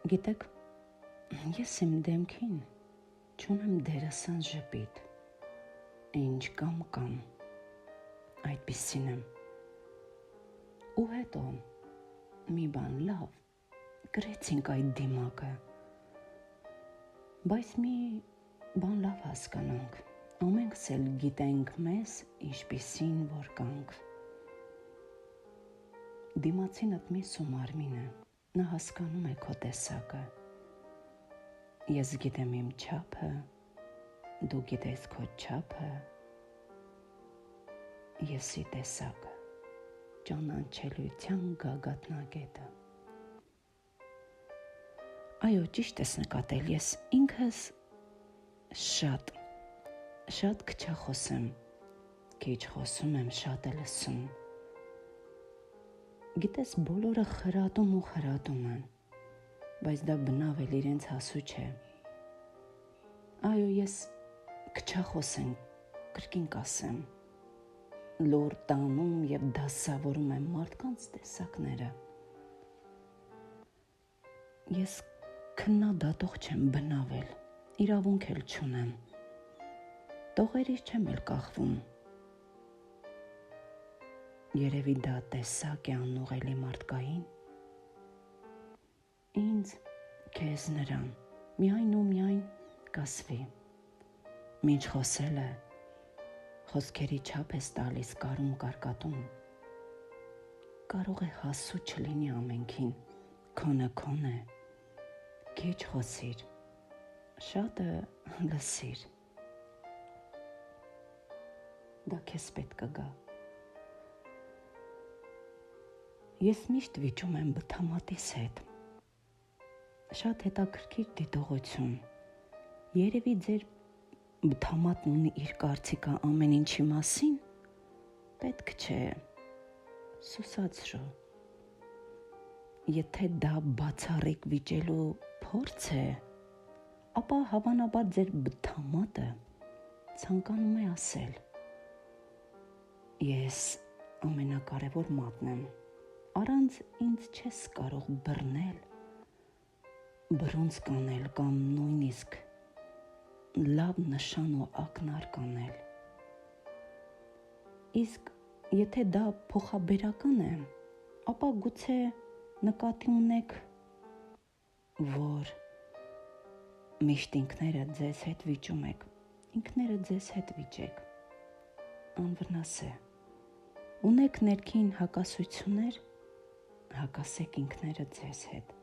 Գիտեք, ես իմ դեմքին չունեմ դերասան ժպիտ, ինչ կամ, այդպիսին եմ։ Ու հետո մի բան լավ, գրեցինք այդ դիմակը, բայց մի բան լավ հասկանանք, ամենքս էլ գիտենք մեզ ինչպիսին որ կանք։ Դիմացինդ մի սումարմին է, նա հասկանում է քո տեսակը, ես գիտեմ իմ չափը, դու գիտես քո չափը, եսի տեսակը, ճանաչելիության գագաթնակետը։ Այո, ճիշտ ես նկատել, ես ինքս շատ քչախոս եմ, քիչ խոսում եմ, շատ է լսում։ Գիտես, բոլորը խրատում են, բայց դա բնավ էլ իրենց հասու չէ։ Այո, ես քչախոս եմ, կրկին կասեմ, լուր տանում և դասավորում եմ մարդկանց տեսակները։ Ես քննադատող չեմ, բնավ էլ, իրավունք էլ չունեմ, տողերից չեմ էլ կախվում։ Երևի դա տեսակ է անուղելի մարդկային։ Ինձ, քեզ, նրան, միայն ու միայն կասվի։ Մինչ խոսել է, խոսքերի չափ ես տալիս կարում կարկատում։ Կարող է հասու չլինի ամենքին, քոնը, քիչ խոսիր, շատը լսիր։ Դա քեզ պետք կգա։ Ես միշտ վիճում եմ բթամատիս հետ։ Շատ հետաքրքիր դիտողություն։ Երևի ձեր բթամատն ունի իր կարծիքը ամեն ինչի մասին, պետք չէ, սուսացրու։ Եթե դա բացառիկ վիճելու փորձ է, ապա հավանաբար ձեր բթամատը ցանկանում է ասել. Ես ամենակարևոր մատն եմ, առանց ինձ չես կարող բռնել, բռունց կանել կամ նույնիսկ լավ նշան ու ակնարկ անել։ Իսկ եթե դա փոխաբերական է, ապա գուցե նկատի ունեք, որ միշտ ինքներդ ձեզ հետ վիճում եք, ինքներդ ձեզ հետ վիճեք, անվնաս է։ Ունեք ներքին հակասություններ, հակասեք ինքներդ ձեզ հետ։